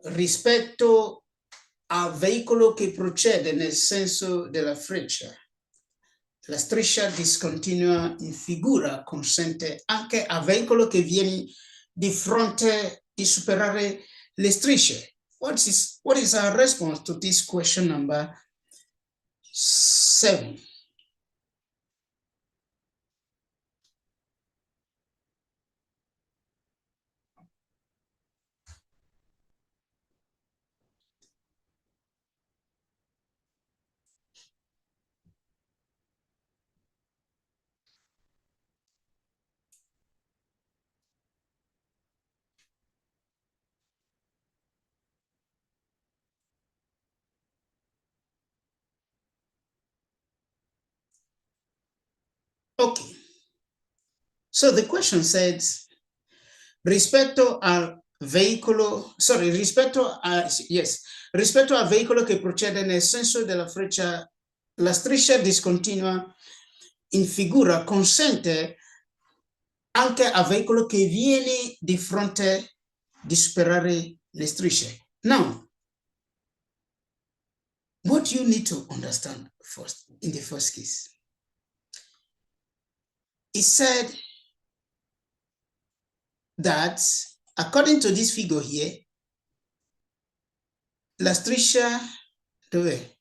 Rispetto al veicolo che procede nel senso della freccia, la striscia discontinua in figura consente anche a veicolo che viene di fronte di superare le strisce. What is our response to this question number 7? Okay. So the question says, rispetto al veicolo che procede nel senso della freccia, la striscia discontinua in figura consente anche a veicolo che viene di fronte di superare le strisce. Now, what you need to understand first, in the first case, it said that according to this figure here, la striscia, dove?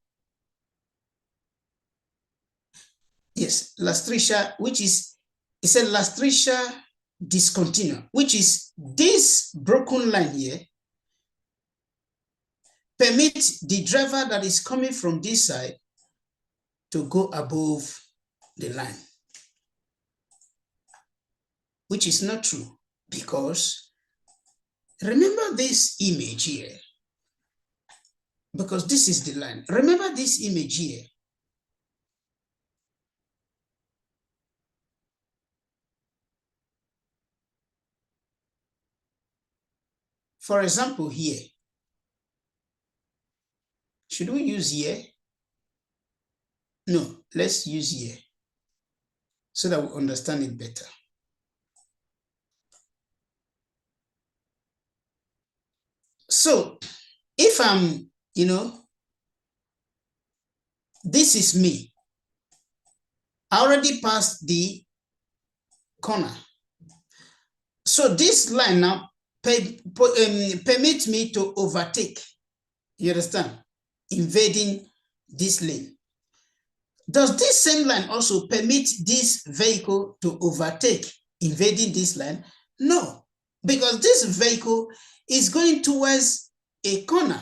Yes, la striscia, which is, it said la striscia discontinua, which is this broken line here, permits the driver that is coming from this side to go above the line, which is not true, because remember this image here, because this is the line. Remember this image here. For example, here, should we use here? No, let's use here so that we understand it better. So if I'm, this is me. I already passed the corner. So this line now permits me to overtake. You understand? Invading this lane. Does this same line also permit this vehicle to overtake, invading this line? No, because this vehicle is going towards a corner.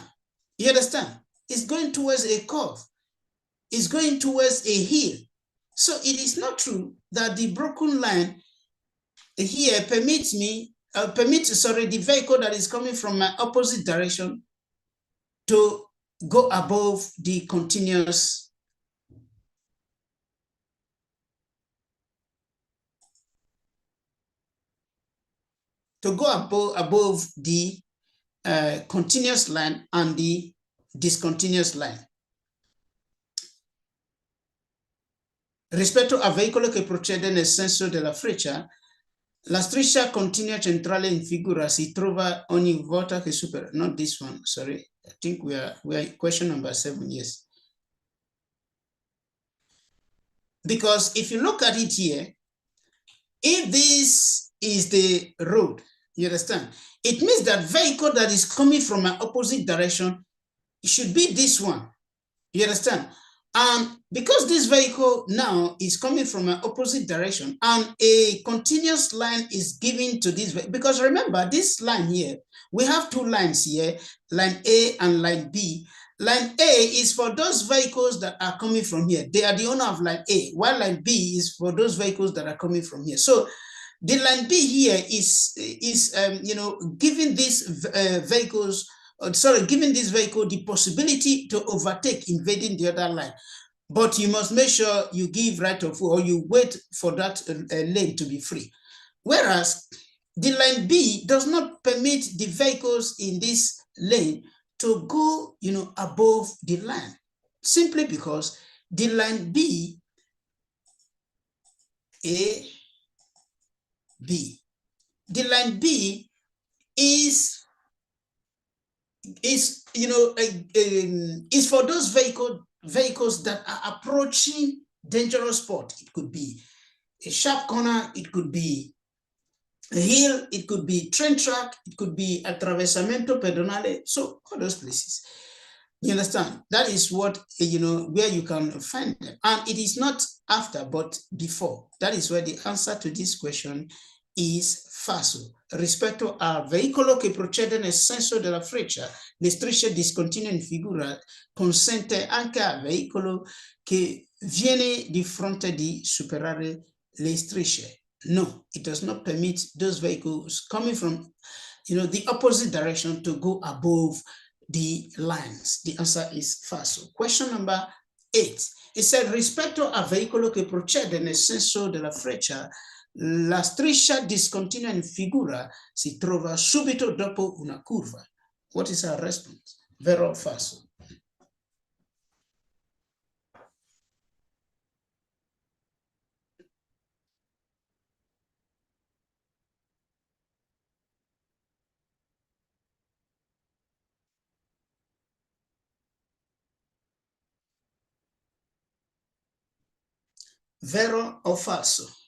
You understand? It's going towards a curve. It's going towards a hill. So it is not true that the broken line here permits the vehicle that is coming from my opposite direction to go above the continuous above the continuous line and the discontinuous line. Rispetto a veicolo che procede nel senso della freccia, la striscia continua centrale in figura si trova ogni volta che supera. Not this one, sorry. I think we are question number 7, yes. Because if you look at it here, if this is the road, you understand? It means that vehicle that is coming from an opposite direction, it should be this one. You understand? And because this vehicle now is coming from an opposite direction and a continuous line is given to this, because remember this line here, we have two lines here, line A and line B. Line A is for those vehicles that are coming from here. They are the owner of line A, while line B is for those vehicles that are coming from here. So the line B here is giving these vehicles, giving this vehicle the possibility to overtake, invading the other line. But you must make sure you give right of way, or you wait for that lane to be free. Whereas the line B does not permit the vehicles in this lane to go, above the line, simply because the line B, A, B, the line B is is for those vehicles that are approaching dangerous spot. It could be a sharp corner, it could be a hill, it could be train track, it could be attraversamento pedonale. So all those places, you understand? That is what, where you can find them. And it is not after, but before. That is where the answer to this question is falso. Rispetto al veicolo che procede nel senso della freccia, le strisce discontinue in figura consente anche al veicolo che viene di fronte di superare le strisce. No, it does not permit those vehicles coming from, the opposite direction to go above the lines. The answer is falso. Question number 8. It said, rispetto al veicolo che procede nel senso della freccia, la striscia discontinua in figura si trova subito dopo una curva. What is our response? Vero o falso? Vero o falso?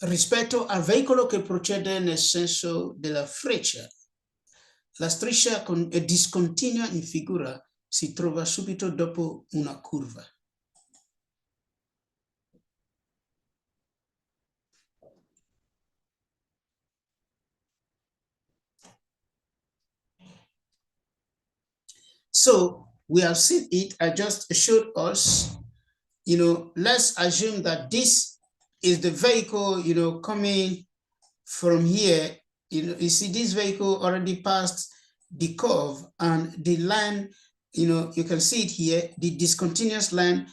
Rispetto al veicolo che procede nel senso della freccia, la striscia discontinua in figura si trova subito dopo una curva. So we have seen it. I just showed us, let's assume that this is the vehicle, coming from here. You see this vehicle already passed the curve, and the line, you can see it here, the discontinuous line.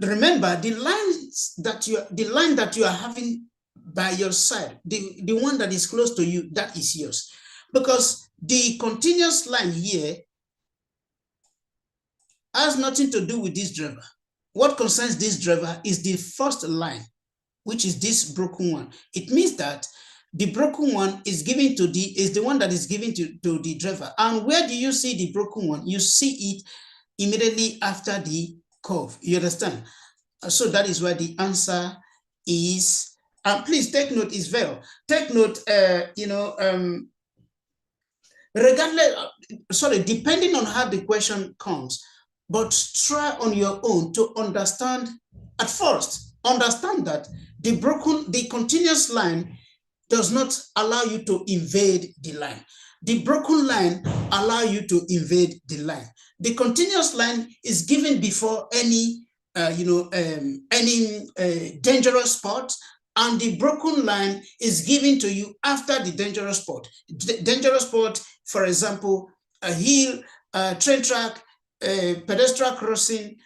Remember, the line that you are having by your side, the one that is close to you, that is yours. Because the continuous line here has nothing to do with this driver. What concerns this driver is the first line, which is this broken one. It means that the broken one is the one that is given to the driver. And where do you see the broken one? You see it immediately after the curve. You understand? So that is why the answer is, please take note, is vero. Take note, depending on how the question comes, but try on your own to understand. At first, understand that the continuous line does not allow you to invade the line. The broken line allow you to invade the line. The continuous line is given before any dangerous spot, and the broken line is given to you after the dangerous spot. Dangerous spot, for example, a hill, a train track, a pedestrian crossing,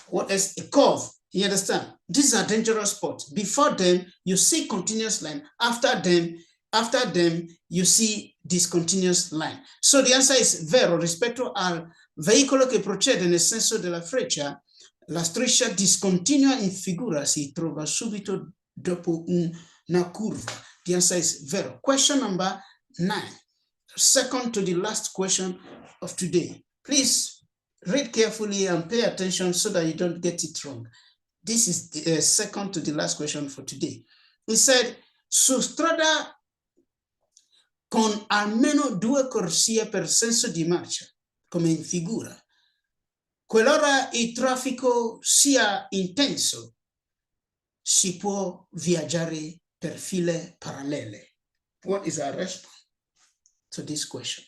what is a curve? You understand? These are dangerous spots. Before them, you see continuous line. After them, you see discontinuous line. So the answer is vero. Rispetto al veicolo che procede nel senso della freccia, la striscia discontinua in figura si trova subito dopo una curva. The answer is vero. Question number 9. Second to the last question of today. Please read carefully and pay attention so that you don't get it wrong. This is the second to the last question for today. He said, su strada con almeno 2 corsie per senso di marcia, come in figura. Qualora il traffico sia intenso, si può viaggiare per file parallele. What is our response to this question?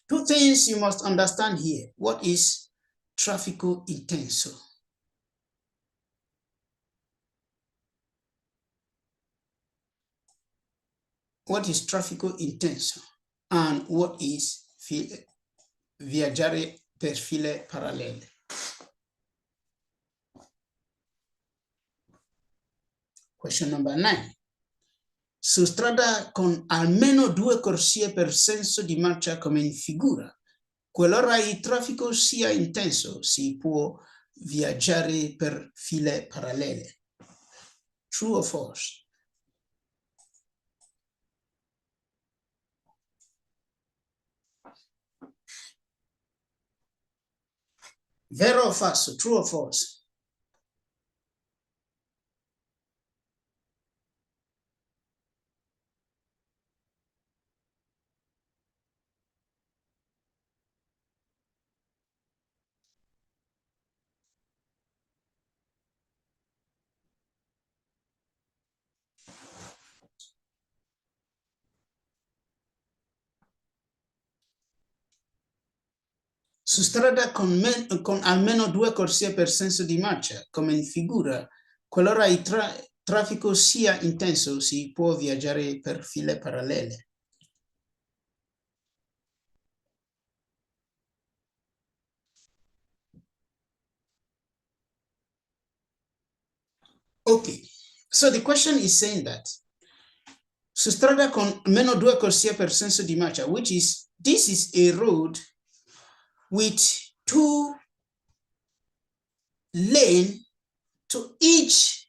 Two things you must understand here. What is traffico intenso? What is traffico intenso? And what is viaggiare per file parallele? Question number 9. Su strada con almeno 2 corsie per senso di marcia come in figura. Qualora il traffico sia intenso, si può viaggiare per file parallele. True or false? Vero o falso? True or false? Su strada con almeno 2 corsie per senso di marcia, come in figura, qualora il traffico sia intenso, si può viaggiare per file parallele. Okay, so the question is saying that su strada con meno 2 corsie per senso di marcia, which is, this is a road with 2 lanes to each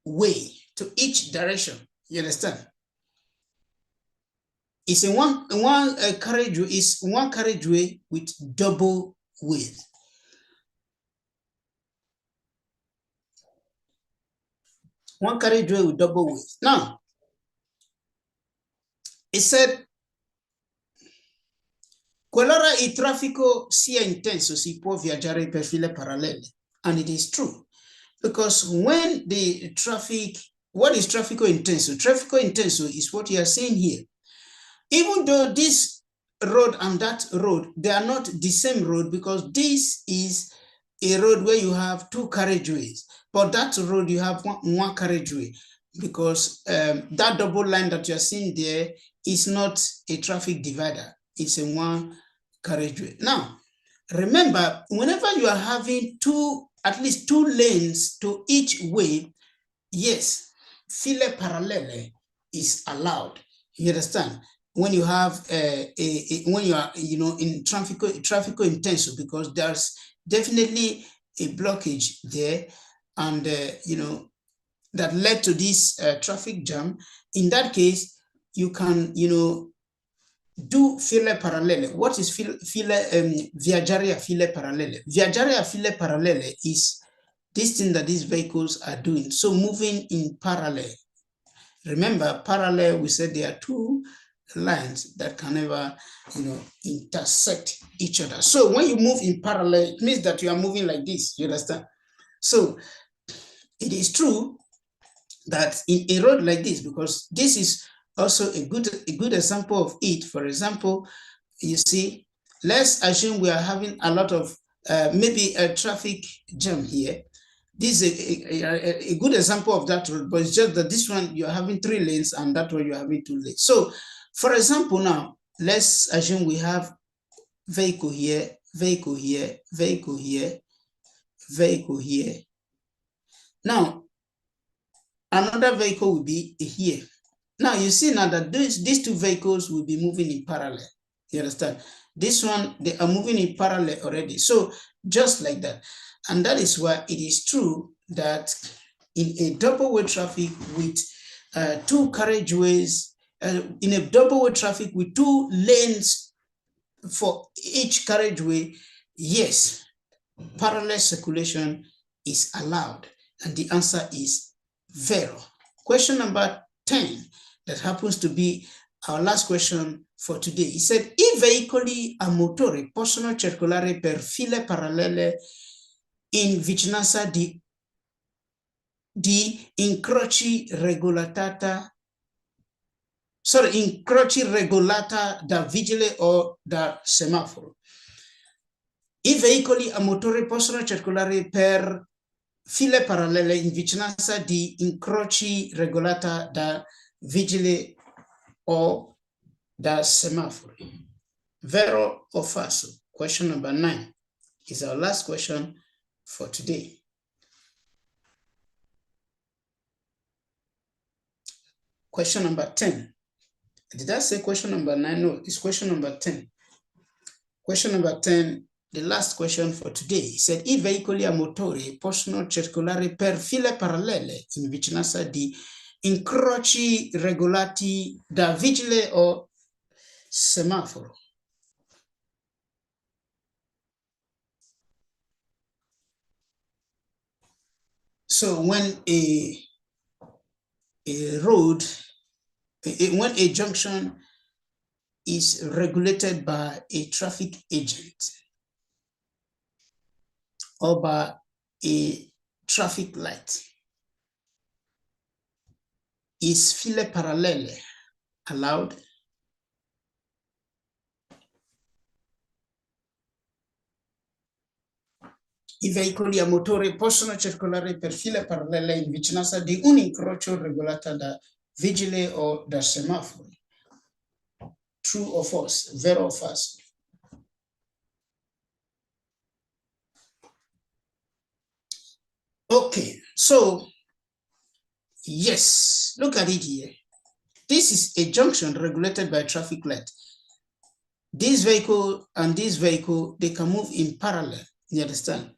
way, to each direction. You understand? It's a one carriageway, is one carriageway with double width. One carriageway with double width. Now, it said, qualora il traffico sia intenso, si può viaggiare per file parallele. And it is true. Because when the traffic, what is traffico intenso? Traffico intenso is what you are seeing here. Even though this road and that road, they are not the same road, because this is a road where you have 2 carriageways, but that road you have one carriageway, because that double line that you're seeing there is not a traffic divider. It's a one carriageway. Now, remember, whenever you are having at least 2 lanes to each way, yes, file parallele is allowed. You understand? When you have when you are, in traffico intenso, because there's definitely a blockage there, and that led to this traffic jam. In that case, you can do file parallele. What is viaggiare a file parallele? Viaggiare a file parallele is this thing that these vehicles are doing. So moving in parallel. Remember, parallel, we said there are 2 lines that can never, intersect each other. So when you move in parallel, it means that you are moving like this. You understand? So it is true that in a road like this, because this is also a good example of it. For example, you see, let's assume we are having a lot of maybe a traffic jam here. This is a good example of that road, but it's just that this one you're having 3 lanes and that one you're having 2 lanes. So, for example, now let's assume we have vehicle here, vehicle here, vehicle here, vehicle here. Now, another vehicle will be here. Now, you see now that these 2 vehicles will be moving in parallel. You understand? This one, they are moving in parallel already. So, just like that. And that is why it is true that in a double-way traffic with 2 carriageways in a double-way traffic with 2 lanes for each carriageway, yes, parallel circulation is allowed. And the answer is vero. Question number 10, that happens to be our last question for today. He said, I veicoli a motore possono circolare per file parallele in vicinanza di incroci regolata da vigile o da semaforo. I veicoli a motore possono circolare per file parallele in vicinanza di incroci regolata da vigile o da semafori. Vero or falso? Question number 9 is our last question for today. Question number 10. Did I say question number 9? No, it's question number 10. Question number 10, the last question for today. He said, I veicoli a motore possono circolare per file parallele in vicinanza di incroci regolati da vigile o semaforo. So when a road, when a junction is regulated by a traffic agent or by a traffic light, is file parallele allowed? I veicoli a motore possono circolare per file parallele in vicinanza di un incrocio regolata da vigile o da semafori. True or false? Vero or false? Okay, so yes, look at it here. This is a junction regulated by traffic light. This vehicle and this vehicle, they can move in parallel, you understand?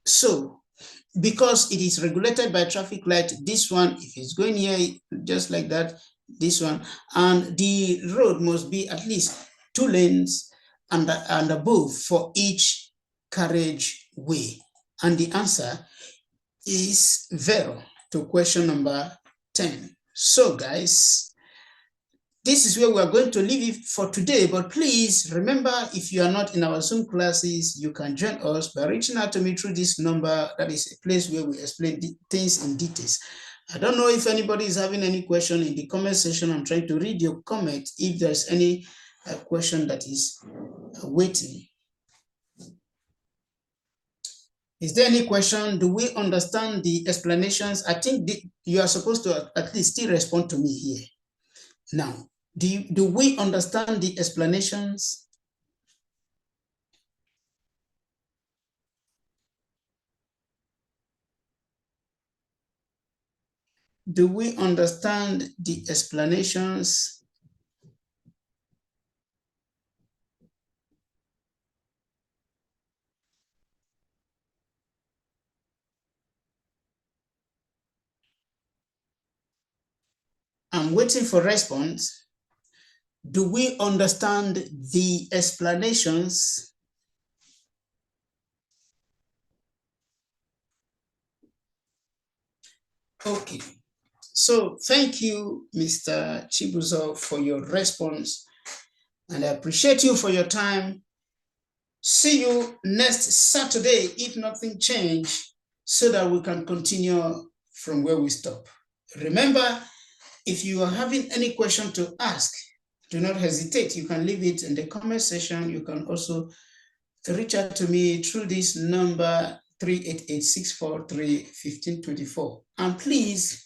So, because it is regulated by traffic light, this one, if it's going here, just like that, this one, and the road must be at least 2 lanes and above for each carriageway. And the answer is vero to question number 10. So guys, this is where we're going to leave it for today, but please remember, if you are not in our Zoom classes, you can join us by reaching out to me through this number. That is a place where we explain things in details. I don't know if anybody is having any question in the comment section. I'm trying to read your comment if there's any question that is waiting. Is there any question? Do we understand the explanations? I think you are supposed to at least still respond to me here. Now, do we understand the explanations? Do we understand the explanations? I'm waiting for response. Do we understand the explanations? Okay. So thank you, Mr. Chibuzo, for your response. And I appreciate you for your time. See you next Saturday, if nothing changes, so that we can continue from where we stop. Remember, if you are having any question to ask, do not hesitate. You can leave it in the comment section. You can also reach out to me through this number 388-643-1524. And please,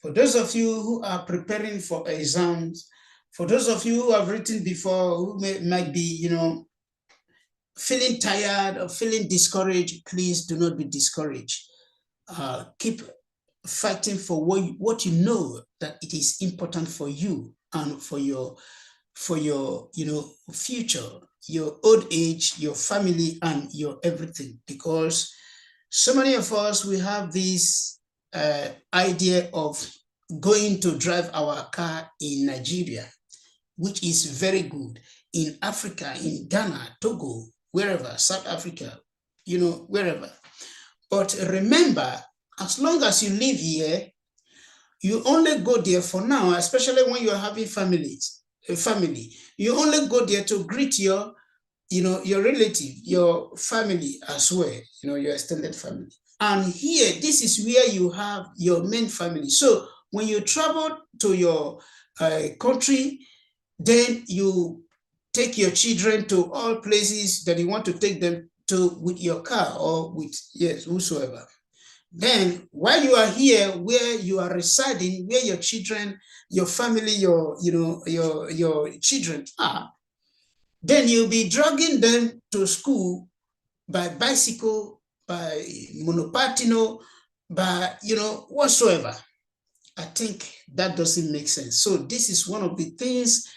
for those of you who are preparing for exams, for those of you who have written before, who might be, feeling tired or feeling discouraged, please do not be discouraged. Keep fighting for what you know that it is important for you and for your future, your old age, your family, and your everything. Because so many of us, we have this idea of going to drive our car in Nigeria, which is very good, in Africa, in Ghana, Togo, wherever, South Africa, wherever. But remember, as long as you live here, you only go there for now, especially when you're having family. You only go there to greet your relative, your family as well, your extended family. And here, this is where you have your main family. So when you travel to your country, then you take your children to all places that you want to take them to with your car or with, yes, whosoever. Then while you are here, where you are residing, where your children, your family, your children are, then you'll be dragging them to school by bicycle, by monopatino, by, whatsoever. I think that doesn't make sense. So this is one of the things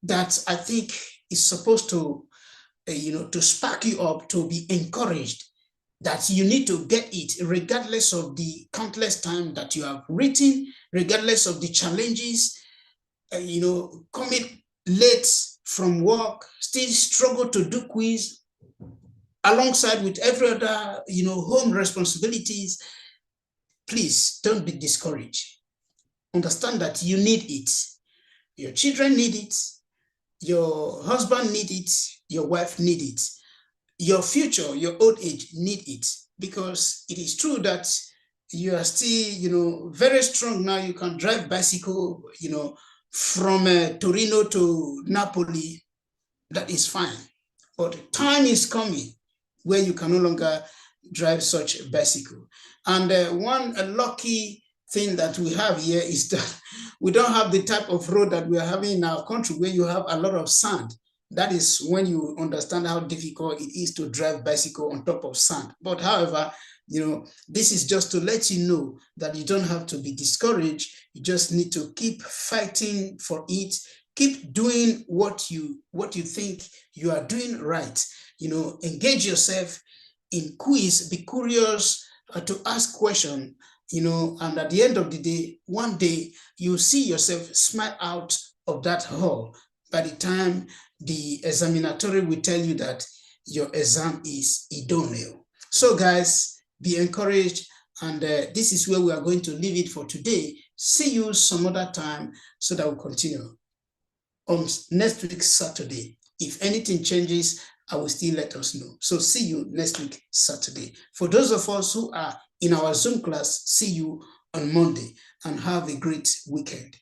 that I think is supposed to, to spark you up, to be encouraged, that you need to get it regardless of the countless time that you have written, regardless of the challenges, coming late from work, still struggle to do quiz alongside with every other, home responsibilities. Please don't be discouraged. Understand that you need it. Your children need it. Your husband need it. Your wife need it. Your future, your old age need it, because it is true that you are still, very strong now. You can drive bicycle, from Torino to Napoli. That is fine. But time is coming where you can no longer drive such a bicycle. And one lucky thing that we have here is that we don't have the type of road that we are having in our country, where you have a lot of sand. That is when you understand how difficult it is to drive bicycle on top of sand. But however, this is just to let you know that you don't have to be discouraged. You just need to keep fighting for it. Keep doing what you think you are doing right. Engage yourself in quiz, be curious, to ask questions, and at the end of the day, one day you see yourself smile out of that hall by the time the examinatory will tell you that your exam is idoneal. So guys, be encouraged, and this is where we are going to leave it for today. See you some other time so that we'll continue on next week, Saturday. If anything changes, I will still let us know. So see you next week, Saturday. For those of us who are in our Zoom class, see you on Monday, and have a great weekend.